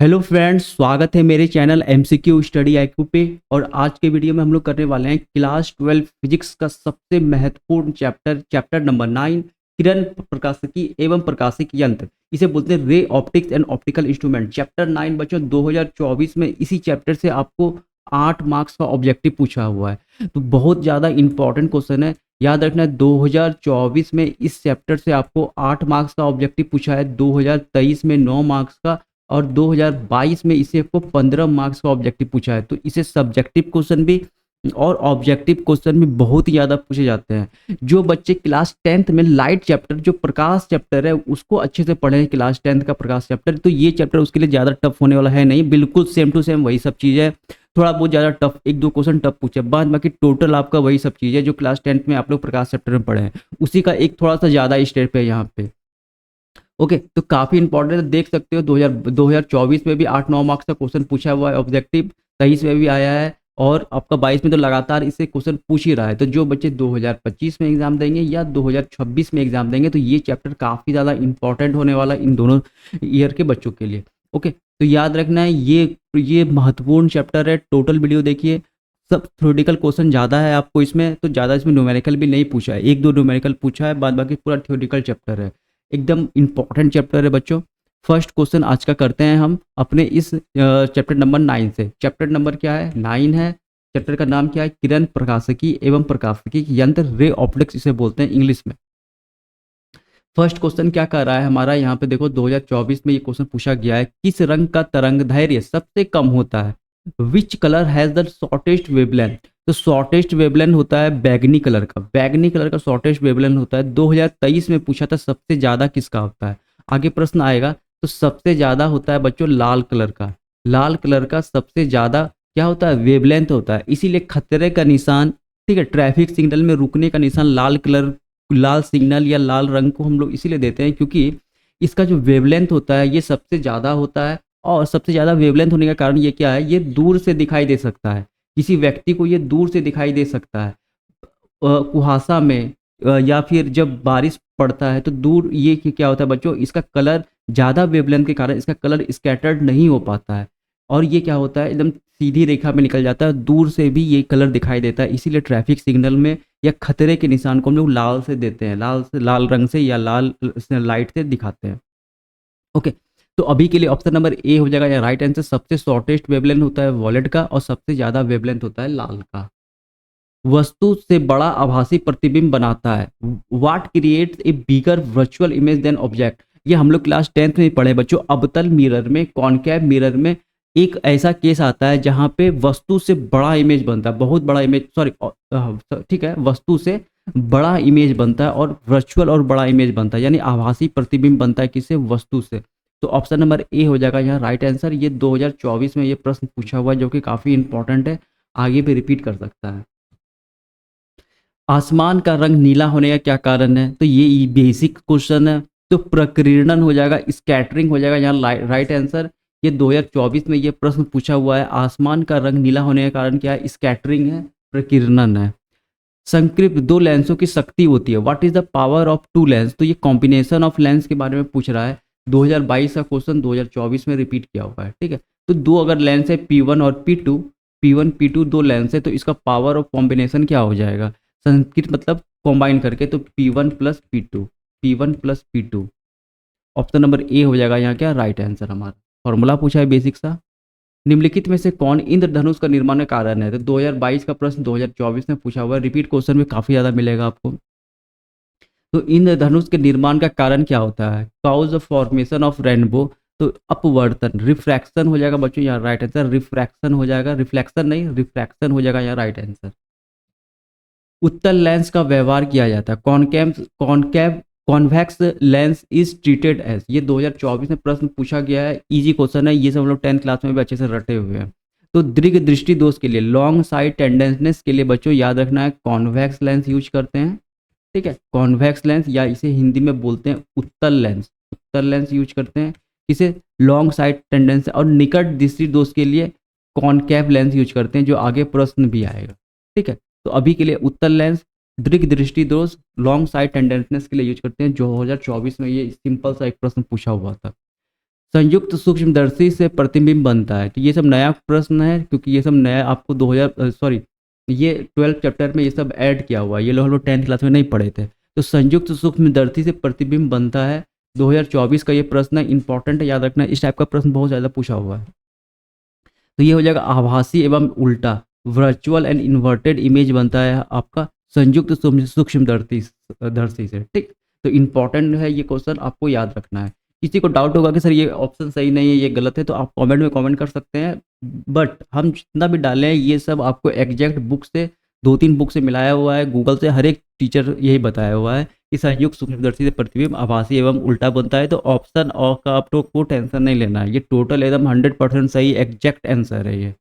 Hello friends, स्वागत है मेरे चैनल एमसीक्यू स्टडी आईक्यू पे। और आज के वीडियो में हम लोग करने वाले हैं क्लास 12 फिजिक्स का सबसे महत्वपूर्ण चैप्टर नंबर 9, किरण प्रकाशिकी एवं प्रकाशिक यंत्र। इसे बोलते हैं ray optics and optical instrument. Chapter 9 बच्चों 2024 में इसी चैप्टर से आपको 8 मार्क्स का ऑब्जेक्टिव पूछा हुआ है, तो बहुत ज़्यादा इंपॉर्टेंट क्वेश्चन है। याद रखना है 2024 में इस चैप्टर से आपको 8 मार्क्स का ऑब्जेक्टिव पूछा है, 2023 में 9 मार्क्स का और 2022 में इसे आपको 15 मार्क्स का ऑब्जेक्टिव पूछा है। तो इसे सब्जेक्टिव क्वेश्चन भी और ऑब्जेक्टिव क्वेश्चन भी बहुत ही ज़्यादा पूछे जाते हैं। जो बच्चे क्लास 10th में लाइट चैप्टर जो प्रकाश चैप्टर है उसको अच्छे से पढ़े, क्लास 10th का प्रकाश चैप्टर, तो ये चैप्टर उसके लिए ज़्यादा टफ होने वाला है नहीं, बिल्कुल सेम टू सेम वही सब चीज़ है। थोड़ा बहुत ज़्यादा टफ एक दो क्वेश्चन टफ पूछे, बाद बाकी टोटल आपका वही सब चीज़ है जो क्लास 10th में आप लोग प्रकाश चैप्टर में पढ़े हैं, उसी का एक थोड़ा सा ज़्यादा स्टेप है यहाँ पे। ओके, तो काफी इंपॉर्टेंट है, देख सकते हो 2024 में भी 8-9 मार्क्स का क्वेश्चन पूछा हुआ है ऑब्जेक्टिव, 23 में भी आया है और आपका 22 में तो लगातार इसे क्वेश्चन पूछ ही रहा है। तो जो बच्चे 2025 में एग्जाम देंगे या 2026 में एग्जाम देंगे तो ये चैप्टर काफी ज्यादा इंपॉर्टेंट होने वाला है इन दोनों ईयर के बच्चों के लिए। ओके, तो याद रखना है ये महत्वपूर्ण चैप्टर है। टोटल वीडियो देखिए, सब थ्योरेटिकल क्वेश्चन ज़्यादा है आपको इसमें, तो ज़्यादा इसमें न्यूमेरिकल भी नहीं पूछा है, एक दो न्यूमेरिकल पूछा है, बाद बाकी पूरा थ्योरेटिकल चैप्टर है। एकदम इंपॉर्टेंट चैप्टर है बच्चों। फर्स्ट क्वेश्चन आज का करते हैं हम अपने इस चैप्टर नंबर 9 से। चैप्टर नंबर क्या है? 9 है। चैप्टर का नाम क्या है? किरण प्रकाशिकी एवं प्रकाशिकी यंत्र, रे ऑप्टिक्स इसे बोलते हैं इंग्लिश में। फर्स्ट क्वेश्चन क्या कर रहा है हमारा, यहाँ पे देखो 2024 में ये क्वेश्चन पूछा गया है, किस रंग का तरंग दैर्घ्य सबसे कम होता है? Which colour has the shortest wavelength? तो शॉर्टेस्ट वेवलेंथ होता है बैगनी कलर का, बैगनी कलर का शॉर्टेस्ट वेवलेंथ होता है। 2023 में पूछा था सबसे ज्यादा किसका होता है। आगे प्रश्न आएगा तो सबसे ज्यादा होता है बच्चों लाल कलर का, लाल कलर का सबसे ज्यादा क्या होता है? वेवलेंथ होता है। इसीलिए खतरे का निशान, ठीक है, ट्रैफिक सिग्नल में रुकने का निशान लाल कलर, लाल सिग्नल या लाल रंग को हम लोग इसीलिए देते हैं क्योंकि इसका जो वेवलेंथ होता है ये सबसे ज़्यादा होता है। और सबसे ज़्यादा वेवलेंथ होने का कारण ये क्या है? ये दूर से दिखाई दे सकता है, किसी व्यक्ति को ये दूर से दिखाई दे सकता है, कुहासा में, या फिर जब बारिश पड़ता है तो दूर ये क्या होता है बच्चों, इसका कलर ज़्यादा वेवलेंथ के कारण इसका कलर स्कैटर्ड नहीं हो पाता है और ये क्या होता है एकदम सीधी रेखा में निकल जाता है, दूर से भी ये कलर दिखाई देता है। इसीलिए ट्रैफिक सिग्नल में या खतरे के निशान को हम लोग लाल से देते हैं, लाल से, लाल रंग से या लाल लाइट से दिखाते हैं। ओके, तो अभी के लिए ऑप्शन नंबर ए हो जाएगा या राइट आंसर। सबसे शॉर्टेस्ट वेवलेंथ होता है वॉलेट का और सबसे ज्यादा वेवलेंथ होता है लाल का। वस्तु से बड़ा आभासी प्रतिबिंब बनाता है। What creates a bigger virtual image then object? ये हम लोग क्लास 10th में पढ़े बच्चों, अवतल मिरर में, कॉनकेव मिरर में एक ऐसा केस आता है जहां पे वस्तु से बड़ा इमेज बनता है, बहुत बड़ा इमेज, सॉरी, ठीक है, वस्तु से बड़ा इमेज बनता है और वर्चुअल और बड़ा इमेज बनता है, यानी आभासी प्रतिबिंब बनता है किससे? वस्तु से। तो ऑप्शन नंबर ए हो जाएगा यहाँ राइट आंसर। ये 2024 में ये प्रश्न पूछा हुआ है जो कि काफी इंपॉर्टेंट है, आगे भी रिपीट कर सकता है। आसमान का रंग नीला होने का क्या कारण है? तो ये बेसिक क्वेश्चन है, तो प्रकीर्णन हो जाएगा, स्कैटरिंग हो जाएगा यहाँ राइट आंसर। ये 2024 में ये प्रश्न पूछा हुआ है, आसमान का रंग नीला होने का कारण क्या है? स्कैटरिंग है, प्रकीर्णन है। संकृप्त दो लेंसों की शक्ति होती है, what is the power of two lens? तो ये कॉम्बिनेशन ऑफ लेंस के बारे में पूछ रहा है। 2022 का क्वेश्चन 2024 में रिपीट किया हुआ है, ठीक है। तो दो अगर लेंस है P1 और P2, P1 P2 दो लेंस है, तो इसका पावर ऑफ कॉम्बिनेशन क्या हो जाएगा? संकृत मतलब कॉम्बाइन करके, तो P1 plus P2, P1 plus P2। Option number ए हो जाएगा यहाँ क्या? राइट आंसर हमारा। फॉर्मूला पूछा है बेसिक सा। निम्नलिखित में से कौन इंद्रधनुष का निर्माण का कारण है? तो 2022 का प्रश्न 2024 में पूछा हुआ है, रिपीट क्वेश्चन में काफी ज्यादा मिलेगा आपको। तो इंद्रधनुष के निर्माण का कारण क्या होता है? कॉज फॉर्मेशन ऑफ रेनबो, तो अपवर्तन, रिफ्रैक्शन हो जाएगा बच्चों यहाँ राइट आंसर। रिफ्रैक्शन हो जाएगा, रिफ्लेक्शन नहीं, रिफ्रैक्शन हो जाएगा यहाँ राइट आंसर। उत्तल लेंस का व्यवहार किया जाता है, concave concave convex lens is treated as. ये 2024 में प्रश्न पूछा गया है, इजी क्वेश्चन है, ये सब हम लोग 10th क्लास में भी अच्छे से रटे हुए हैं। तो दीर्घ दृष्टि दोष के लिए, लॉन्ग साइड टेंडेंसनेस के लिए बच्चों याद रखना है कॉन्वेक्स लेंस यूज करते हैं, ठीक है, कॉन्वेक्स लेंस, या इसे हिंदी में बोलते हैं उत्तल लेंस, उत्तल लेंस यूज करते हैं। इसे लॉन्ग साइड टेंडेंसी और निकट दृष्टि दोष के लिए कॉनकेव लेंस यूज करते हैं, जो आगे प्रश्न भी आएगा, ठीक है। तो अभी के लिए उत्तल लेंस, दीर्घ दृष्टि दोष, लॉन्ग साइड टेंडेंसनेस के लिए यूज करते हैं। 2024 में ये सिंपल सा एक प्रश्न पूछा हुआ था। संयुक्त सूक्ष्मदर्शी से प्रतिबिंब बनता है। तो ये सब नया प्रश्न है, क्योंकि ये सब नया आपको 2000 सॉरी ये 12th चैप्टर में ये सब ऐड किया हुआ है, ये लोग हम लोग 10th क्लास में नहीं पढ़े थे। तो संयुक्त सूक्ष्मदर्शी से प्रतिबिंब बनता है, 2024 का ये प्रश्न है, इंपॉर्टेंट है, याद रखना। इस टाइप का प्रश्न बहुत ज़्यादा पूछा हुआ है। तो ये हो जाएगा आभासी एवं उल्टा, वर्चुअल एंड इन्वर्टेड इमेज बनता है आपका संयुक्त सूक्ष्मदर्शी दर्शी से, ठीक। तो इंपॉर्टेंट है ये क्वेश्चन, आपको याद रखना है। किसी को डाउट होगा कि सर ये ऑप्शन सही नहीं है, ये गलत है, तो आप कमेंट में कमेंट कर सकते हैं। बट हम जितना भी डाले हैं ये सब आपको एग्जैक्ट बुक से, 2-3 बुक से मिलाया हुआ है, गूगल से, हर एक टीचर यही बताया हुआ है कि संयुक्त सूक्ष्मदर्शी से प्रतिबिंब आभासी एवं उल्टा बनता है। तो ऑप्शन और का आपको को टेंशन नहीं लेना है, ये टोटल एकदम 100% सही एग्जैक्ट आंसर है ये।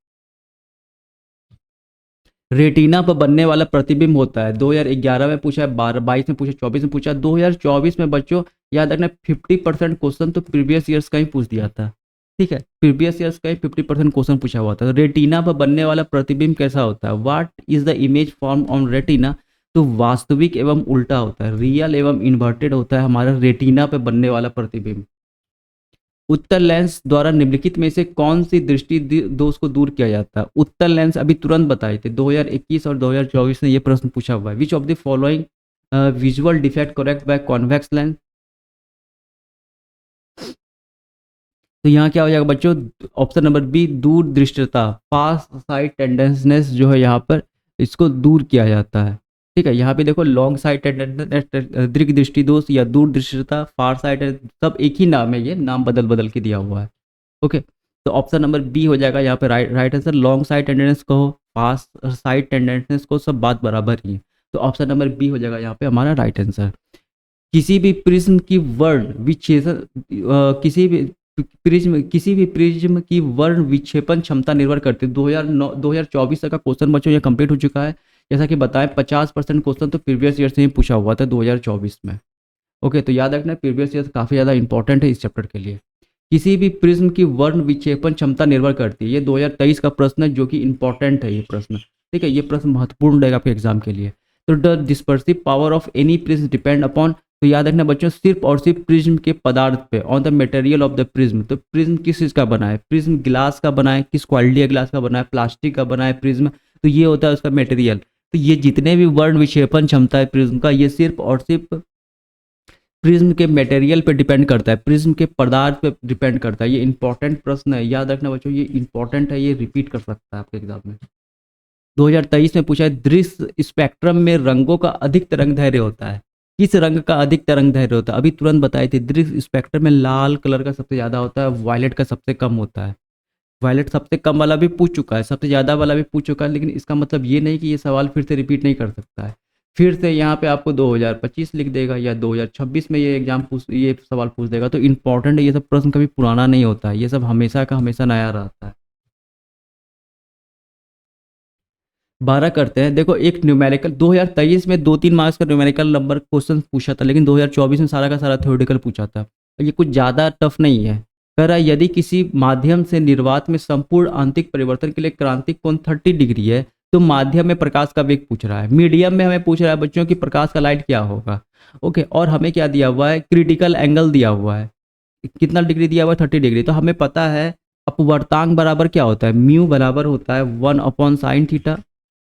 रेटिना पर बनने वाला प्रतिबिंब होता है, 2011 में पूछा है, 22 में पूछा, 24 में पूछा, 2024 में बच्चों याद रखना 50% क्वेश्चन तो प्रीवियस ईयर्स का ही पूछ दिया था, ठीक है। प्रीवियस ईयर्स का ही 50% क्वेश्चन पूछा हुआ था। तो रेटिना पर बनने वाला प्रतिबिंब कैसा होता है, what is the image form on retina. तो वास्तविक एवं उल्टा होता है, रियल एवं इन्वर्टेड होता है हमारा रेटिना पे बनने वाला प्रतिबिंब। उत्तल लेंस द्वारा निम्नलिखित में से कौन सी दृष्टि दोष को दूर किया जाता है। उत्तल लेंस अभी तुरंत बताए थे, 2021 और 2024 में ये प्रश्न पूछा हुआ है। Which of the following visual defect correct by convex lens. तो यहाँ क्या हो जाएगा बच्चों, ऑप्शन नंबर बी, दूर दृष्टता, फास्ट साइड टेंडेंसनेस जो है यहाँ पर, इसको दूर किया जाता है, ठीक है। यहाँ पे देखो लॉन्ग साइड टेंडेंसनेस, दीर्घ दृष्टि दोष या दूर दृष्टता, फार साइड, सब एक ही नाम है, ये नाम बदल बदल के दिया हुआ है, ओके। तो ऑप्शन नंबर बी हो जाएगा यहाँ पे right answer. Long sight tendency को, फास्ट साइड टेंडेंसनेस को, सब बात बराबर ही है। तो ऑप्शन नंबर बी हो जाएगा यहाँ पे हमारा राइट आंसर। किसी भी प्रिज्म की वर्ण विच्छेदन किसी भी प्रिज्म की वर्ण विक्षेपण क्षमता निर्भर करती है। 2024 तक का क्वेश्चन बच्चों ये कंप्लीट हो चुका है। जैसा कि बताएं 50% क्वेश्चन तो प्रीवियस ईयर से ही पूछा हुआ था 2024 में, ओके। तो याद रखना प्रीवियस ईयर काफ़ी ज़्यादा इंपॉर्टेंट है इस चैप्टर के लिए। किसी भी प्रिज्म की वर्ण विक्षेपण क्षमता निर्भर करती है, ये 2023 का प्रश्न है, जो कि इंपॉर्टेंट है ये प्रश्न, ठीक है। ये प्रश्न महत्वपूर्ण रहेगा आपके एग्जाम के लिए। तो the dispersive power of any prism depend upon, तो याद रखना बच्चों सिर्फ और सिर्फ प्रिज्म के पदार्थ पे, on the material of the prism. तो प्रिज्म किस चीज़ का बना है, प्रिज्म ग्लास का बना है, किस क्वालिटी का ग्लास का बना है, प्लास्टिक का बना है प्रिज्म, तो ये होता है उसका मटेरियल। तो ये जितने भी वर्ण विक्षेपण क्षमता है प्रिज्म का, ये सिर्फ और सिर्फ प्रिज्म के मटेरियल पे डिपेंड करता है, प्रिज्म के पदार्थ पे डिपेंड करता है। ये इंपॉर्टेंट प्रश्न है, याद रखना बच्चों, ये इंपॉर्टेंट है, ये रिपीट कर सकता है आपके एग्जाम में। 2023 में पूछा है, दृश्य स्पेक्ट्रम में रंगों का अधिक तरंग दैर्घ्य होता है, किस रंग का अधिक तरंग दैर्घ्य होता है। अभी तुरंत बताए थे, दृश्य स्पेक्ट्रम में लाल कलर का सबसे ज़्यादा होता है, वायलेट का सबसे कम होता है। वायलेट सबसे कम वाला भी पूछ चुका है, सबसे ज़्यादा वाला भी पूछ चुका है, लेकिन इसका मतलब ये नहीं कि ये सवाल फिर से रिपीट नहीं कर सकता है। फिर से यहाँ पे आपको 2025 लिख देगा या 2026 में ये सवाल पूछ देगा। तो इंपॉर्टेंट है, ये सब प्रश्न कभी पुराना नहीं होता है, ये सब हमेशा का हमेशा नया रहता है। 12 करते हैं। देखो एक न्यूमेरिकल 2023 में 2-3 मार्क्स का न्यूमेरिकल नंबर क्वेश्चन पूछा था, लेकिन 2024 में सारा का सारा थ्योरेटिकल पूछा था। ये कुछ ज़्यादा टफ नहीं है। कह रहा है यदि किसी माध्यम से निर्वात में संपूर्ण आंतरिक परिवर्तन के लिए क्रांतिक कोण 30 डिग्री है, तो माध्यम में प्रकाश का वेग पूछ रहा है। मीडियम में हमें पूछ रहा है बच्चों की प्रकाश का लाइट क्या होगा, ओके। और हमें क्या दिया हुआ है, क्रिटिकल एंगल दिया हुआ है, कितना डिग्री दिया हुआ है, 30 डिग्री। तो हमें पता है अपवर्तांक बराबर क्या होता है, म्यू बराबर होता है 1/sin थीटा,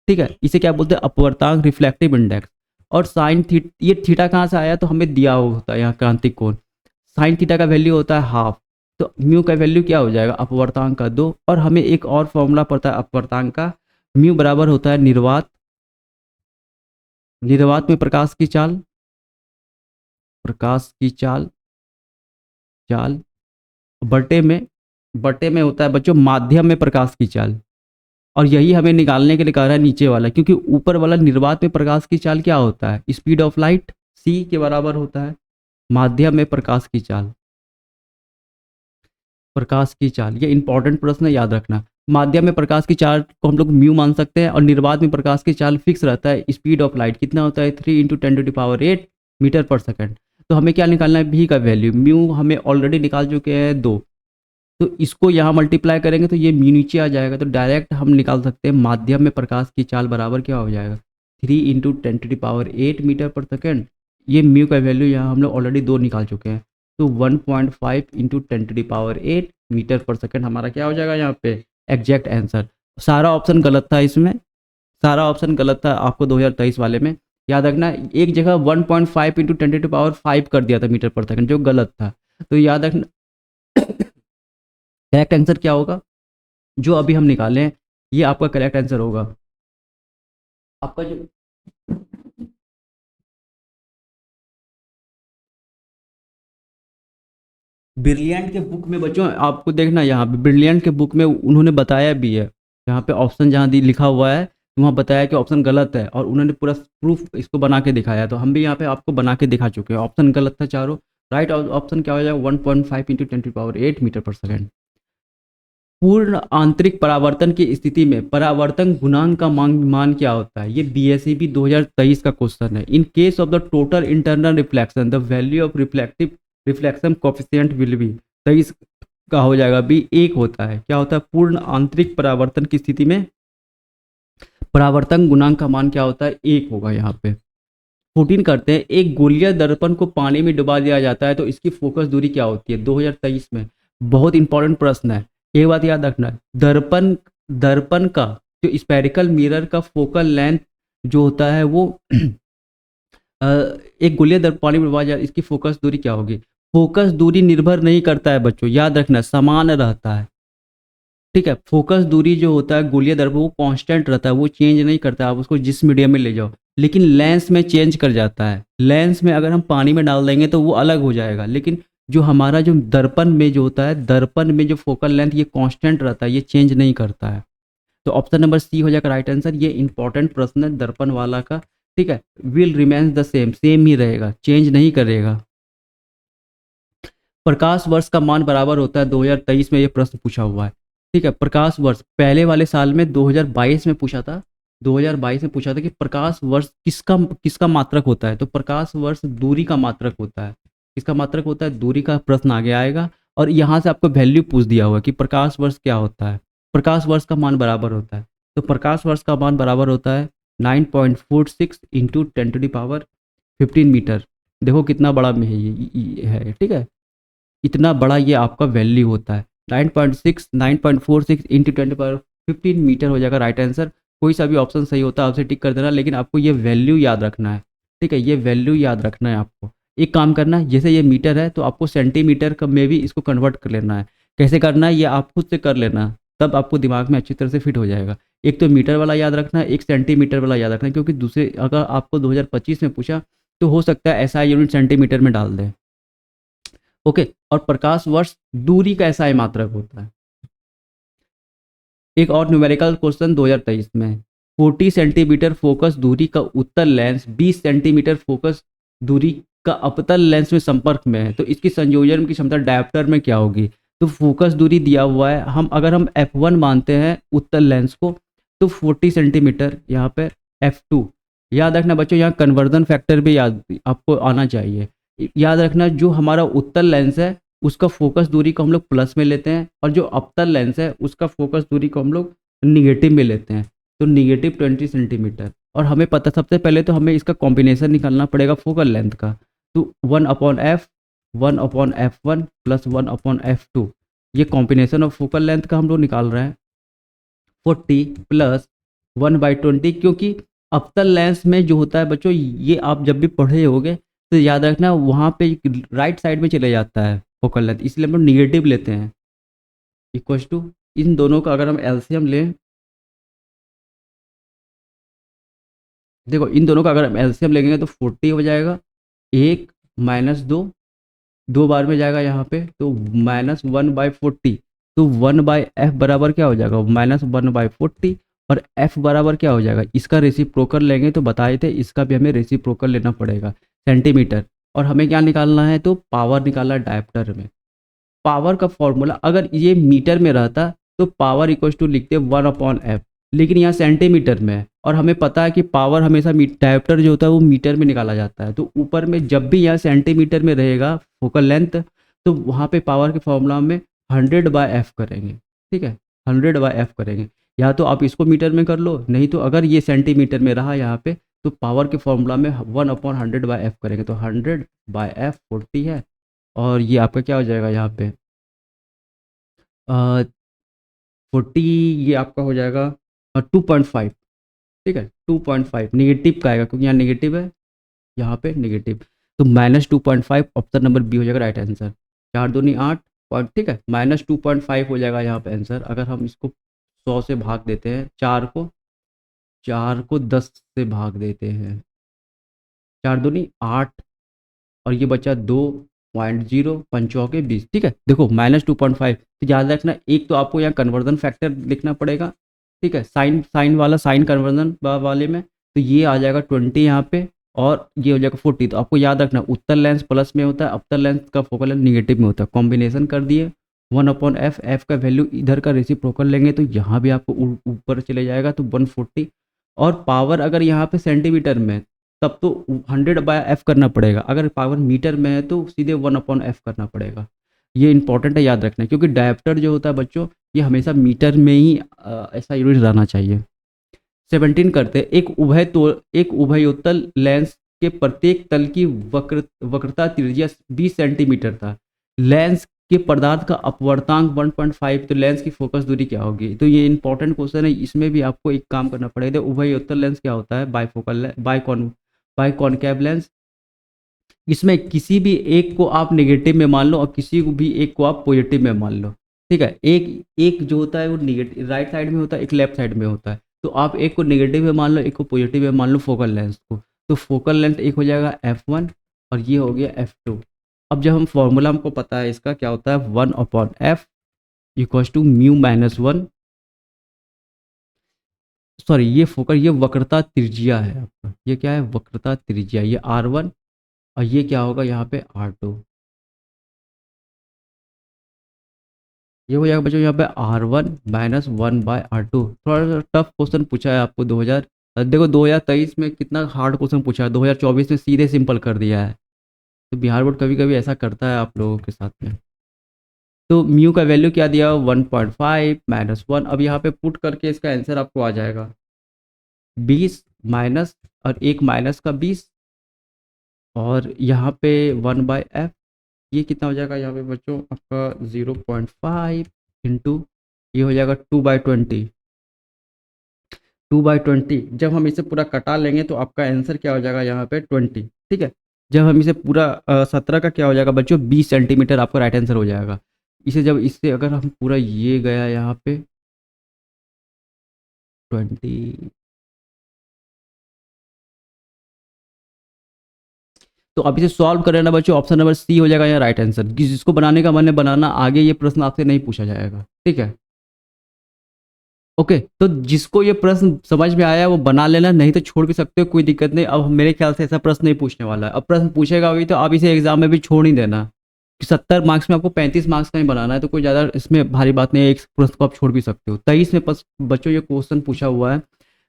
ठीक है। इसे क्या बोलते हैं, अपवर्तांक रिफ्लेक्टिव इंडेक्स। और साइन थीटा, ये थीटा कहाँ से आया, तो हमें दिया होता है यहाँ क्रांतिक कोण। साइन थीटा का वैल्यू होता है हाफ, तो म्यू का वैल्यू क्या हो जाएगा, अपवर्तांक का 2। और हमें एक और फॉर्मूला पता है अपवर्तांक का, म्यू बराबर होता है निर्वात में प्रकाश की चाल, चाल बटे में होता है बच्चों माध्यम में प्रकाश की चाल। और यही हमें निकालने के लिए कह रहा है नीचे वाला, क्योंकि ऊपर वाला निर्वात में प्रकाश की चाल क्या होता है, स्पीड ऑफ लाइट c के बराबर होता है। माध्यम में प्रकाश की चाल, ये इंपॉर्टेंट प्रश्न है, याद रखना। माध्यम में प्रकाश की चाल को हम लोग म्यू मान सकते हैं, और निर्वात में प्रकाश की चाल फिक्स रहता है। स्पीड ऑफ लाइट कितना होता है, 3 × 10⁸ मीटर पर सेकंड। तो हमें क्या निकालना है, v का वैल्यू। म्यू हमें ऑलरेडी निकाल चुके हैं 2, तो इसको यहाँ मल्टीप्लाई करेंगे तो ये म्यू नीचे आ जाएगा। तो डायरेक्ट हम निकाल सकते हैं माध्यम में प्रकाश की चाल बराबर क्या हो जाएगा, 3 × 10⁸ मीटर पर सेकेंड। ये म्यू का वैल्यू यहाँ हम लोग ऑलरेडी 2 निकाल चुके हैं। तो 1.5 इंटू 10⁸ मीटर पर सेकेंड हमारा क्या हो जाएगा यहाँ पे एग्जैक्ट आंसर। सारा ऑप्शन गलत था इसमें, सारा ऑप्शन गलत था आपको 2023 वाले में। याद रखना एक जगह 1.5 इंटू 10⁵ कर दिया था मीटर पर सेकंड, जो गलत था। तो याद रखना करेक्ट आंसर क्या होगा, जो अभी हम निकाले हैं ये आपका करेक्ट आंसर होगा। आपका जो ब्रिलियंट के बुक में बच्चों आपको देखना, यहाँ पे ब्रिलियंट के बुक में उन्होंने बताया भी है, यहाँ पे ऑप्शन जहाँ दी लिखा हुआ है वहाँ बताया कि ऑप्शन गलत है और उन्होंने पूरा प्रूफ इसको बना के दिखाया। तो हम भी यहाँ पे आपको बना के दिखा चुके हैं, ऑप्शन गलत था चारों। राइट ऑप्शन क्या हो जाएगा 1.5 इंटू 10⁸ मीटर पर सेकेंड। पूर्ण आंतरिक परावर्तन की स्थिति में परावर्तन गुणांक का मान क्या होता है, ये बीएसईबी 2023 का क्वेश्चन है। In case of the total internal reflection the value of reflective reflection coefficient will be, 23 का हो जाएगा बी 1 होता है। क्या होता है, पूर्ण आंतरिक परावर्तन की स्थिति में परावर्तन गुणांक का मान क्या होता है 1 होगा। यहाँ पे 14 करते हैं, एक गोलीय दर्पण को पानी में डुबा दिया जाता है तो इसकी फोकस दूरी क्या होती है 2023 में। बहुत इंपॉर्टेंट प्रश्न है, एक बात याद रखना, दर्पण दर्पण का जो स्पेरिकल मिरर का फोकल लेंथ जो होता है वो एक गोलीय दर्पण पानी में डुबा जाए इसकी फोकस दूरी क्या होगी। फोकस दूरी निर्भर नहीं करता है बच्चों, याद रखना समान रहता है, ठीक है। फोकस दूरी जो होता है गोलीय दर्पण वो कांस्टेंट रहता है, वो चेंज नहीं करता है, आप उसको जिस मीडियम में ले जाओ। लेकिन लेंस में चेंज कर जाता है, लेंस में अगर हम पानी में डाल देंगे तो वो अलग हो जाएगा। लेकिन जो हमारा जो दर्पण में जो होता है, दर्पण में जो फोकल लेंथ ये कांस्टेंट रहता है, ये चेंज नहीं करता है। तो ऑप्शन नंबर सी हो जाएगा राइट आंसर। ये इंपॉर्टेंट प्रश्न है दर्पण वाला का, ठीक है। Will remains the same, same ही रहेगा, चेंज नहीं करेगा। प्रकाश वर्ष का मान बराबर होता है 2023 में, ये प्रश्न पूछा हुआ है, ठीक है। प्रकाश वर्ष पहले वाले साल में 2022 में पूछा था, 2022 में पूछा था कि प्रकाश वर्ष किसका किसका मात्रक होता है। तो प्रकाश वर्ष दूरी का मात्रक होता है, किसका मात्रक होता है, दूरी का प्रश्न आगे आएगा। और यहाँ से आपको वैल्यू पूछ दिया हुआ कि प्रकाश वर्ष क्या होता है, प्रकाश वर्ष का मान बराबर होता है। तो प्रकाश वर्ष का मान बराबर होता है 9.46 इंटू 10⁻15 मीटर। देखो कितना बड़ा में है ये है, ठीक है, इतना बड़ा ये आपका वैल्यू होता है। 9.46 इंटू 10⁻15 मीटर हो जाएगा राइट आंसर। कोई सा भी ऑप्शन सही होता है आपसे टिक कर देना, लेकिन आपको ये वैल्यू याद रखना है, ठीक है, ये वैल्यू याद रखना है आपको। एक काम करना है, जैसे ये मीटर है तो आपको सेंटीमीटर का में भी इसको कन्वर्ट कर लेना है। कैसे करना है ये आप खुद से कर लेना, तब आपको दिमाग में अच्छी तरह से फिट हो जाएगा। एक तो मीटर वाला याद रखना है, एक सेंटीमीटर वाला याद रखना है, क्योंकि दूसरे अगर आपको 2025 में पूछा तो हो सकता है ऐसा यूनिट सेंटीमीटर में डाल दें, ओके। और प्रकाश वर्ष दूरी का ऐसा मात्रक होता है। एक और न्यूमेरिकल क्वेश्चन 2023 में, 40 सेंटीमीटर फोकस दूरी का उत्तल लेंस 20 सेंटीमीटर फोकस दूरी का अपतल लेंस में संपर्क में है तो इसकी संयोजन की क्षमता डायप्टर में क्या होगी। तो फोकस दूरी दिया हुआ है, हम अगर हम f1 मानते हैं उत्तल लेंस को तो 40 सेंटीमीटर, यहाँ पे f2। याद रखना बच्चों यहाँ कन्वर्जन फैक्टर भी याद आपको आना चाहिए। याद रखना जो हमारा उत्तल लेंस है उसका फोकस दूरी को हम लोग प्लस में लेते हैं और जो अपतल लेंस है उसका फोकस दूरी को हम लोग निगेटिव में लेते हैं, तो निगेटिव 20 सेंटीमीटर। और हमें पता सबसे पहले तो हमें इसका कॉम्बिनेशन निकालना पड़ेगा फोकल लेंथ का, तो 1/f 1/f1 प्लस 1/f2, ये कॉम्बिनेशन ऑफ फोकल लेंथ का हम लोग निकाल रहे हैं। 40 प्लस 1/20, क्योंकि अपतल लेंस में जो होता है बच्चों ये आप जब भी पढ़े होगे तो याद रखना वहाँ पे राइट साइड में चले जाता है फोकल लेंथ, इसलिए हम लोग निगेटिव लेते हैं। इक्वल्स टू इन दोनों का अगर हम एलसीएम लें, देखो इन दोनों का अगर हम एलसीएम लेंगे तो 40 हो जाएगा, 1 माइनस 2, 2 बार में जाएगा यहाँ पे तो -1/40, तो 1/f बराबर क्या हो जाएगा -1/40 और f बराबर क्या हो जाएगा, इसका रेसिप्रोकल लेंगे तो बताए थे इसका भी हमें रेसिप्रोकल लेना पड़ेगा सेंटीमीटर। और हमें क्या निकालना है, तो पावर निकालना डायप्टर में। पावर का फॉर्मूला अगर ये मीटर में रहता तो पावर इक्वल्स टू लिखते 1/f, लेकिन यहाँ सेंटीमीटर में है और हमें पता है कि पावर हमेशा डायप्टर जो होता है वो मीटर में निकाला जाता है। तो ऊपर में जब भी यहाँ सेंटीमीटर में रहेगा फोकल लेंथ तो वहाँ पे पावर के फॉर्मूला में 100/f करेंगे, ठीक है, 100/f करेंगे। या तो आप इसको मीटर में कर लो, नहीं तो अगर ये सेंटीमीटर में रहा यहाँ पे तो पावर के फॉर्मूला में 1/100/f करेंगे। तो 100/f 40 है और ये आपका क्या हो जाएगा यहाँ पे 40, ये आपका हो जाएगा 2.5। ठीक है, 2.5 निगेटिव का आएगा क्योंकि यहाँ निगेटिव है, यहाँ पे निगेटिव। तो -2.5 ऑप्शन नंबर बी हो जाएगा राइट आंसर। 4 दूनी 8 पॉइंट, ठीक है, -2.5 हो जाएगा यहाँ पे आंसर। अगर हम इसको 100 से भाग देते हैं, 4 को 10 से भाग देते हैं, 4 दूनी 8 और ये बचा 2.0 पंचौके 20। ठीक है, देखो -2.5, तो याद रखना एक तो आपको यहाँ कन्वर्जन फैक्टर लिखना पड़ेगा। ठीक है, साइन साइन वाला साइन कन्वर्जन वाले में तो ये आ जाएगा 20 यहाँ पे, और ये हो जाएगा 40। तो आपको याद रखना उत्तल लेंस प्लस में होता है, अवतल लेंस का फोकल लेंथ निगेटिव में होता है। कॉम्बिनेशन कर दिए 1/f, एफ का वैल्यू इधर का रेसिप्रोकल लेंगे तो यहाँ भी आपको ऊपर चले जाएगा तो 140। और पावर अगर यहाँ पे सेंटीमीटर में तब तो 100/f करना पड़ेगा, अगर पावर मीटर में है तो सीधे 1/f करना पड़ेगा। ये इंपॉर्टेंट है याद रखना, क्योंकि डायोप्टर जो होता है बच्चों ये हमेशा मीटर में ही ऐसा यूनिट रहना चाहिए। 17 करते हैं, एक उभयोत्तल लेंस के प्रत्येक तल की वक्रता त्रिज्या 20 सेंटीमीटर था। लेंस के पदार्थ का अपवर्तांक 1.5, तो लेंस की फोकस दूरी क्या होगी? तो ये इंपॉर्टेंट क्वेश्चन है, इसमें भी आपको एक काम करना पड़ेगा। उभयोत्तल लेंस क्या होता है? Bifocal biconcave lens. इसमें किसी भी एक को आप नेगेटिव में मान लो और किसी को भी एक को आप पॉजिटिव में मान लो। ठीक है, एक एक जो होता है वो नेगेटिव राइट साइड में होता है, एक लेफ्ट साइड में होता है। तो आप एक को नेगेटिव में मान लो, एक को पॉजिटिव में मान लो फोकल लेंथ को। तो फोकल लेंथ एक हो जाएगा f1 और ये हो गया f2। अब जब हम फॉर्मूला हमको पता है इसका क्या होता है, 1/f इक्वल्स टू μ-1। सॉरी, ये फोकल, ये वक्रता त्रिज्या है आपका, ये क्या है? वक्रता त्रिज्या, ये r1 और ये क्या होगा यहाँ पे r2। ये हो जाएगा बच्चों यहाँ पे r1 - 1/r2। थोड़ा सा टफ क्वेश्चन पूछा है आपको 2000, देखो 2023 में कितना हार्ड क्वेश्चन पूछा है, 2024 में सीधे सिंपल कर दिया है। तो बिहार बोर्ड कभी कभी ऐसा करता है आप लोगों के साथ में। तो म्यू का वैल्यू क्या दिया? 1.5 -1। अब यहाँ पे पुट करके इसका आंसर आपको आ जाएगा 20 माइनस और एक माइनस का 20 और यहाँ पे 1/f। ये कितना हो जाएगा यहाँ पे बच्चों आपका 0.5 इंटू ये हो जाएगा 2/20। 2/20 जब हम इसे पूरा कटा लेंगे तो आपका आंसर क्या हो जाएगा यहाँ पे 20। ठीक है, जब हम इसे पूरा 17 का क्या हो जाएगा बच्चों 20 सेंटीमीटर आपका राइट आंसर हो जाएगा। इसे जब इससे अगर हम पूरा ये गया यहाँ पे 20, तो अब इसे सॉल्व करें ना बच्चों, ऑप्शन नंबर सी हो जाएगा यहाँ राइट आंसर। जिसको बनाने का मन है बनाना, आगे ये प्रश्न आपसे नहीं पूछा जाएगा। ठीक है, ओके, तो जिसको ये प्रश्न समझ में आया वो बना लेना, नहीं तो छोड़ भी सकते हो, कोई दिक्कत नहीं। अब मेरे ख्याल से ऐसा प्रश्न नहीं पूछने वाला है। अब प्रश्न पूछेगा भी तो आप इसे एग्जाम में भी छोड़ नहीं देना कि 70 मार्क्स में आपको 35 मार्क्स का ही बनाना है, तो कोई ज़्यादा इसमें भारी बात नहीं है, एक प्रश्न को आप छोड़ भी सकते हो। 23 में बच्चों ये क्वेश्चन पूछा हुआ है,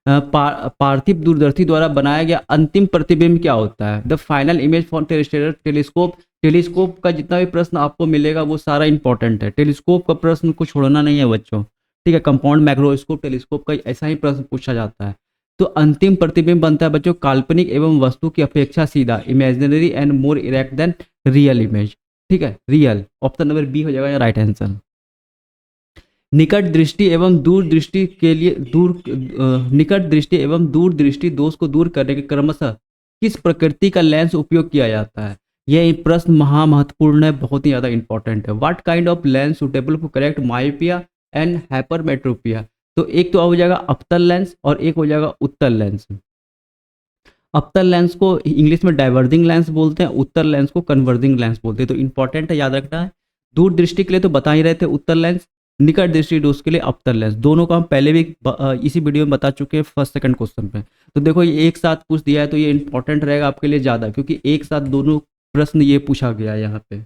पार्थिव दूरदर्शी द्वारा बनाया गया अंतिम प्रतिबिंब क्या होता है? The final image for terrestrial telescope. Telescope का जितना भी प्रश्न आपको मिलेगा वो सारा इंपॉर्टेंट है, टेलीस्कोप का प्रश्न को छोड़ना नहीं है बच्चों। ठीक है, कंपाउंड मैक्रोस्कोप टेलीस्कोप का ऐसा ही प्रश्न पूछा जाता है। तो अंतिम प्रतिबिंब बनता है बच्चों काल्पनिक एवं वस्तु की अपेक्षा सीधा, imaginary and more erect then real image. ठीक है, रियल, ऑप्शन नंबर बी हो जाएगा राइट आंसर। निकट दृष्टि एवं दूर दृष्टि के लिए निकट दृष्टि एवं दूर दृष्टि दोष को दूर करने के क्रमशः किस प्रकृति का लेंस उपयोग किया जाता है? यह प्रश्न महा महत्वपूर्ण है, बहुत ही ज्यादा इंपॉर्टेंट है। What kind of lens suitable for correct myopia and hypermetropia? तो एक तो हो जाएगा अवतल लेंस और एक हो जाएगा उत्तल लेंस। अवतल लेंस को इंग्लिश में डाइवर्जिंग लेंस बोलते हैं, उत्तल लेंस को कन्वर्जिंग लेंस बोलते हैं। तो इंपॉर्टेंट है, याद रखना है। दूर दृष्टि के लिए तो बता ही रहे थे उत्तल लेंस, निकट दृष्टि दोष के लिए अवतल लेंस। दोनों को हम पहले भी इसी वीडियो में बता चुके हैं फर्स्ट सेकंड क्वेश्चन पे। तो देखो ये एक साथ पूछ दिया है तो ये इंपॉर्टेंट रहेगा आपके लिए ज़्यादा, क्योंकि एक साथ दोनों प्रश्न ये पूछा गया है यहाँ पे।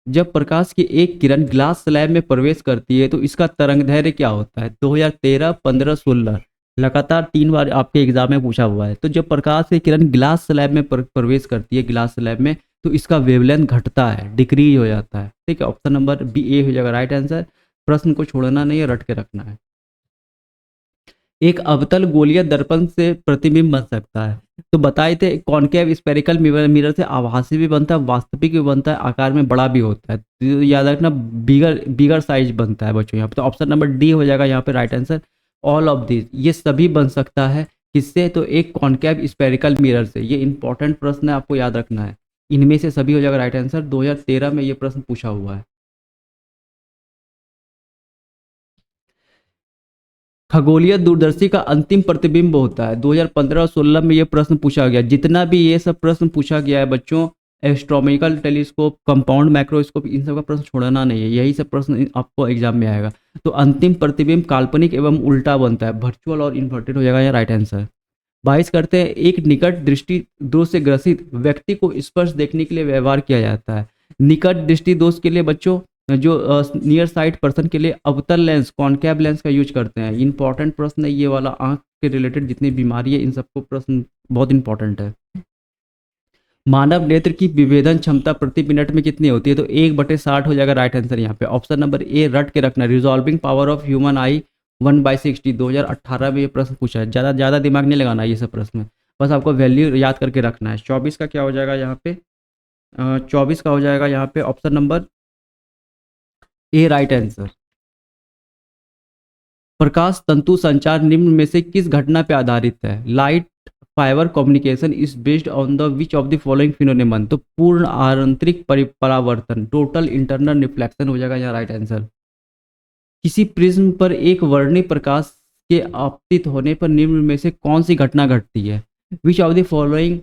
जब प्रकाश की एक किरण ग्लास स्लैब में प्रवेश करती है तो इसका तरंगदैर्घ्य क्या होता है? 2013, 15, 16 लगातार 3 बार आपके एग्जाम में पूछा हुआ है। तो जब प्रकाश की किरण ग्लास स्लैब में प्रवेश करती है, ग्लास स्लैब में, तो इसका वेवलेंथ घटता है, डिक्रीज हो जाता है। ठीक है, ऑप्शन नंबर बी ए हो जाएगा राइट आंसर। प्रश्न को छोड़ना नहीं है, रट के रखना है। एक अवतल गोलीय दर्पण से प्रतिबिंब बन सकता है। तो बताए थे कॉनकेव स्फेरिकल मिरर मिरर से आभासी भी बनता है, वास्तविक भी बनता है, आकार में बड़ा भी होता है। तो याद रखना बिगर बिगर साइज बनता है बच्चों यहाँ पे। तो ऑप्शन नंबर डी हो जाएगा यहाँ पे right answer. All of this, ये सभी बन सकता है किससे? तो एक कॉनकेव स्फेरिकल मिरर से। ये इंपॉर्टेंट प्रश्न है, आपको याद रखना है। इनमें से सभी हो जाएगा राइट आंसर। 2013 में ये प्रश्न पूछा हुआ है। खगोलीय दूरदर्शी का अंतिम प्रतिबिंब होता है। 2015 और 16 में ये प्रश्न पूछा गया। जितना भी ये सब प्रश्न पूछा गया है बच्चों, एस्ट्रोनॉमिकल टेलीस्कोप, कंपाउंड माइक्रोस्कोप, इन सब का प्रश्न छोड़ना नहीं है, यही सब प्रश्न आपको एग्जाम में आएगा। तो अंतिम प्रतिबिंब काल्पनिक एवं उल्टा बनता है, वर्चुअल और इन्वर्टेड हो जाएगा, या राइट आंसर। 22 करते हैं, एक निकट दृष्टि दोष से ग्रसित व्यक्ति को स्पर्श देखने के लिए व्यवहार किया जाता है। निकट दृष्टि दोष के लिए बच्चों, जो नियर साइट पर्सन के लिए अवतल लेंस, कॉनकेव लेंस का यूज करते हैं। इंपॉर्टेंट प्रश्न है ये वाला, आंख के रिलेटेड जितनी बीमारी है इन सबको प्रश्न बहुत इंपॉर्टेंट है। मानव नेत्र की विभेदन क्षमता प्रति मिनट में कितनी होती है? तो 1/60 हो जाएगा राइट आंसर यहाँ पे। ऑप्शन नंबर ए रट के रखना, रिजॉल्विंग पावर ऑफ ह्यूमन आई 1/60। 2018 में ये प्रश्न पूछा है। ज़्यादा ज़्यादा दिमाग नहीं लगाना ये सब प्रश्न, बस आपको वैल्यू याद करके रखना है। 24 का क्या हो जाएगा यहाँ पे? 24 का हो जाएगा यहाँ पे option number A right answer. प्रकाश तंतु संचार निम्न में से किस घटना पे आधारित है? Light fibre communication is based on the which of the following phenomenon. तो पूर्ण आंतरिक परावर्तन, टोटल इंटरनल रिफ्लेक्शन हो जाएगा यहाँ राइट आंसर। किसी प्रिज्म पर एक वर्णीय प्रकाश के आपतित होने पर निम्न में से कौन सी घटना घटती है? Which of the following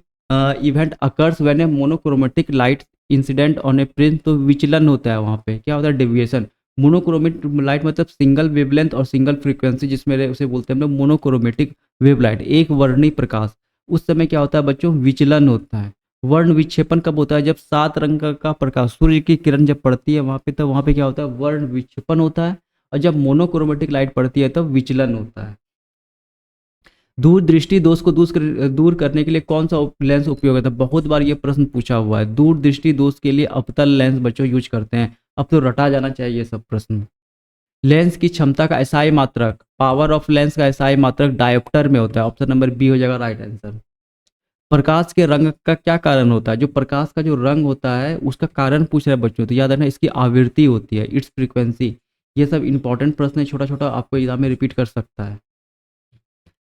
event occurs when A monochromatic light incident on A prism. तो विचलन होता है वहाँ पे, क्या होता है? डेविएशन। मोनोक्रोमेटिक लाइट मतलब सिंगल वेवलेंथ और सिंगल फ्रीक्वेंसी, जिसमें उसे बोलते हैं हम लोग मोनोक्रोमेटिक वेव लाइट, एक वर्णीय प्रकाश। उस समय क्या होता है बच्चों? विचलन होता है। वर्ण विक्षेपण कब होता है? जब 7 रंग का प्रकाश, सूर्य की किरण जब पड़ती है वहां पे, तब वहां पे क्या होता है? वर्ण विक्षेपण होता है। और जब मोनोक्रोमेटिक लाइट पड़ती है तब विचलन होता है। दूर दृष्टि दोष को दूर करने के लिए कौन सा लेंस उपयोग होता है? बहुत बार ये प्रश्न पूछा हुआ है। दूर दृष्टि दोष के लिए अवतल लेंस बच्चों यूज करते हैं। अब तो रटा जाना चाहिए ये सब प्रश्न। लेंस की क्षमता का एसआई मात्रक, पावर ऑफ लेंस का एसआई मात्रक डायोप्टर में होता है। ऑप्शन नंबर बी हो जाएगा राइट आंसर। प्रकाश के रंग का क्या कारण होता है? जो प्रकाश का जो रंग होता है उसका कारण पूछ रहे हैं बच्चों, तो याद रखना इसकी आवृत्ति होती है, इट्स फ्रीक्वेंसी। ये सब इंपॉर्टेंट प्रश्न है, छोटा छोटा आपको एग्जाम में रिपीट कर सकता है।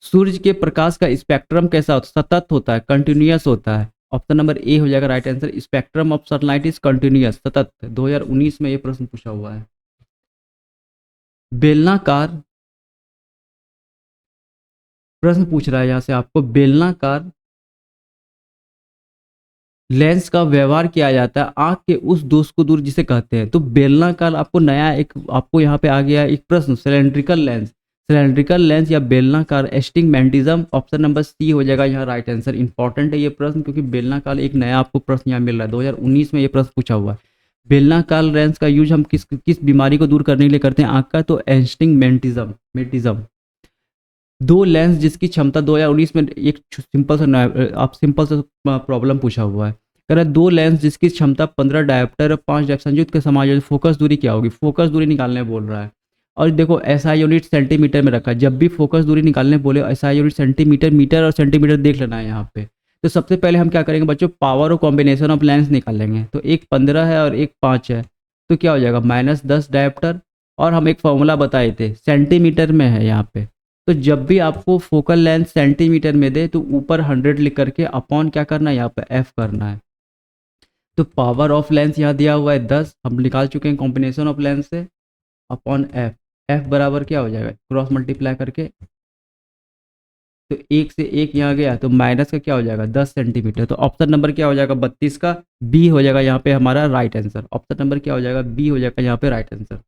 सूर्य के प्रकाश का स्पेक्ट्रम कैसा होता है? सतत होता है, कंटिन्यूअस होता है। ऑप्शन नंबर ए हो जाएगा right answer. Spectrum of sunlight is continuous, सतत। 2019 में ये प्रश्न पूछा हुआ है। बेलनाकार प्रश्न पूछ रहा है यहाँ से आपको, बेलनाकार लेंस का व्यवहार किया जाता है आंख के उस दोष को दूर जिसे कहते हैं। तो बेलनाकार, आपको नया एक आपको यहाँ पे आ गया एक प्रश्न, सिलेंड्रिकल लेंस। सिलेंड्रिकल लेंस या बेलनाकार एस्टिग्मेटिज्म। ऑप्शन नंबर सी हो जाएगा यहाँ राइट आंसर। इंपॉर्टेंट है ये प्रश्न क्योंकि बेलनाकार एक नया आपको प्रश्न यहाँ मिल रहा है। 2019 में ये प्रश्न पूछा हुआ है। बेलनाकार लेंस का यूज हम किस किस बीमारी को दूर करने के लिए करते हैं आंख का? तो एस्टिग्मेटिज्म। दो लेंस जिसकी क्षमता 2019 में एक सिंपल सा आप सिंपल सा प्रॉब्लम पूछा हुआ है। कह रहा है दो लेंस जिसकी क्षमता 15 डायोप्टर और 5 डायोप्टर संयुक्त के समायोजन, फोकस दूरी क्या होगी? फोकस दूरी निकालने बोल रहा है। और देखो एसआई यूनिट सेंटीमीटर में रखा है। जब भी फोकस दूरी निकालने बोले एसआई यूनिट सेंटीमीटर, मीटर और सेंटीमीटर देख लेना है यहाँ पे। तो सबसे पहले हम क्या करेंगे बच्चों? पावर और कॉम्बिनेशन ऑफ लेंस निकाल लेंगे। तो एक 15 है और एक 5 है, तो क्या हो जाएगा? -10 डायोप्टर। और हम एक फॉर्मूला बताए थे, सेंटीमीटर में है यहाँ पे। तो जब भी आपको फोकल लेंथ सेंटीमीटर में दे तो ऊपर 100 लिख करके अपॉन क्या करना है? यहाँ पे एफ करना है। तो पावर ऑफ लेंस यहाँ दिया हुआ है 10, हम निकाल चुके हैं कॉम्बिनेशन ऑफ लेंस से, अपॉन एफ। एफ बराबर क्या हो जाएगा? क्रॉस मल्टीप्लाई करके, तो एक से एक यहाँ गया तो माइनस का क्या हो जाएगा? 10 सेंटीमीटर। तो ऑप्शन नंबर क्या हो जाएगा? 32 का बी हो जाएगा यहाँ पे हमारा राइट आंसर। ऑप्शन नंबर क्या हो जाएगा? बी हो जाएगा यहाँ पे राइट आंसर।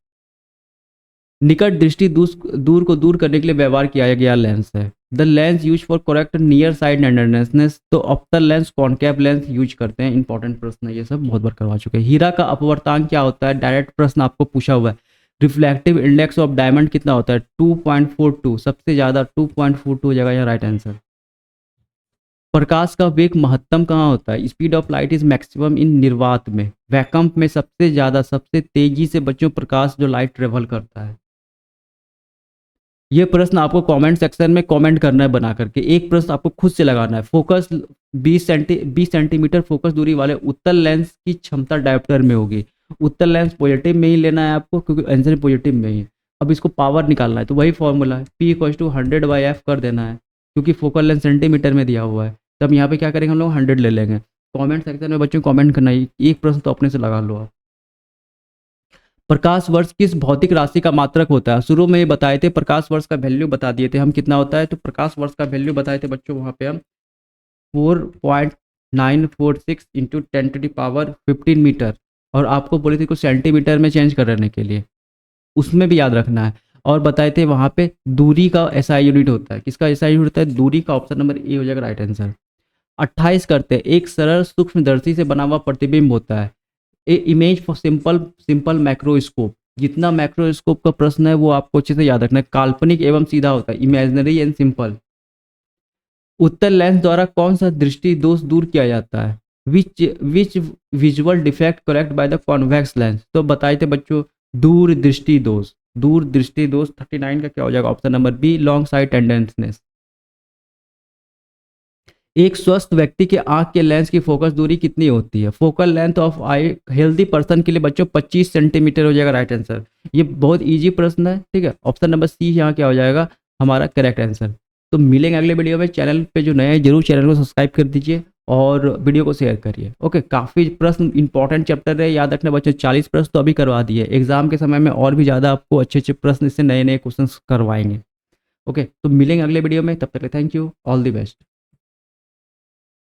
निकट दृष्टि दूर को दूर करने के लिए व्यवहार किया गया लेंस है। The lens use for correct nearsightedness. तो ऑप्टल लेंस, कॉनकेव लेंस यूज करते हैं। इंपॉर्टेंट प्रश्न है ये सब, बहुत बार करवा चुके हैं। हीरा का अपवर्तांक क्या होता है? डायरेक्ट प्रश्न आपको पूछा हुआ है। रिफ्लेक्टिव इंडेक्स ऑफ डायमंड कितना होता है? 2.42, सबसे ज्यादा 2.42 हो जाएगा यहाँ राइट आंसर। प्रकाश का वेग महत्तम कहाँ होता है? Speed of light is maximum in निर्वात में। वैकम में सबसे ज्यादा, सबसे तेजी से बच्चों प्रकाश जो लाइट ट्रेवल करता है। ये प्रश्न आपको कमेंट सेक्शन में कमेंट करना है बना करके। एक प्रश्न आपको खुद से लगाना है। फोकस 20 सेंटीमीटर फोकस दूरी वाले उत्तल लेंस की क्षमता डायोप्टर में होगी। उत्तल लेंस पॉजिटिव में ही लेना है आपको, क्योंकि आंसर पॉजिटिव में ही है। अब इसको पावर निकालना है, तो वही फॉर्मूला है, P = 100/f कर देना है, क्योंकि फोकल लेंथ सेंटीमीटर में दिया हुआ है। तब यहाँ पे क्या करेंगे हम लोग, 100 ले लेंगे। कमेंट सेक्शन में बच्चों कमेंट करना है, एक प्रश्न तो अपने से लगा लो आप। प्रकाश वर्ष किस भौतिक राशि का मात्रक होता है? शुरू में ये बताए थे, प्रकाश वर्ष का वैल्यू बता दिए थे हम कितना होता है। तो प्रकाश वर्ष का वैल्यू बताए थे बच्चों वहाँ पे हम 4.946 इंटू 10⁻15 मीटर, और आपको बोले थे को सेंटीमीटर में चेंज करने के लिए, उसमें भी याद रखना है। और बताए थे वहाँ पे दूरी का एसआई यूनिट होता है। किसका एसआई यूनिट होता है? दूरी का। ऑप्शन नंबर ए हो जाएगा राइट आंसर। 28 करते हैं, एक सरल सूक्ष्मदर्शी से बना हुआ प्रतिबिंब होता है। ए इमेज फॉर सिंपल मैक्रोस्कोप। जितना मैक्रोस्कोप का प्रश्न है वो आपको अच्छे से याद रखना है। काल्पनिक एवं सीधा होता है, इमेजिनरी एंड सिंपल। उत्तल लेंस द्वारा कौन सा दृष्टि दोष दूर किया जाता है? Which visual defect correct by the convex lens. तो बताए थे बच्चों दूर दृष्टि दोष। दूर दृष्टि दोष 39 का क्या हो जाएगा? Option number B, long sightedness. एक स्वस्थ व्यक्ति के आंख के लेंस की फोकस दूरी कितनी होती है? Focal length of I healthy person के लिए बच्चों 25 सेंटीमीटर हो जाएगा राइट आंसर। ये बहुत इजी प्रश्न है, ठीक है। ऑप्शन नंबर सी यहाँ क्या हो जाएगा हमारा करेक्ट आंसर। तो मिलेंगे अगले वीडियो में। चैनल पे जो नए हैं जरूर चैनल को सब्सक्राइब कर दीजिए और वीडियो को शेयर करिए। ओके, काफ़ी प्रश्न इंपॉर्टेंट चैप्टर है, याद रखना बच्चों। 40 प्रश्न तो अभी करवा दिए, एग्जाम के समय में और भी ज़्यादा आपको अच्छे अच्छे प्रश्न इससे नए नए क्वेश्चन करवाएंगे। ओके, तो मिलेंगे अगले वीडियो में, तब तक thank you, all the best.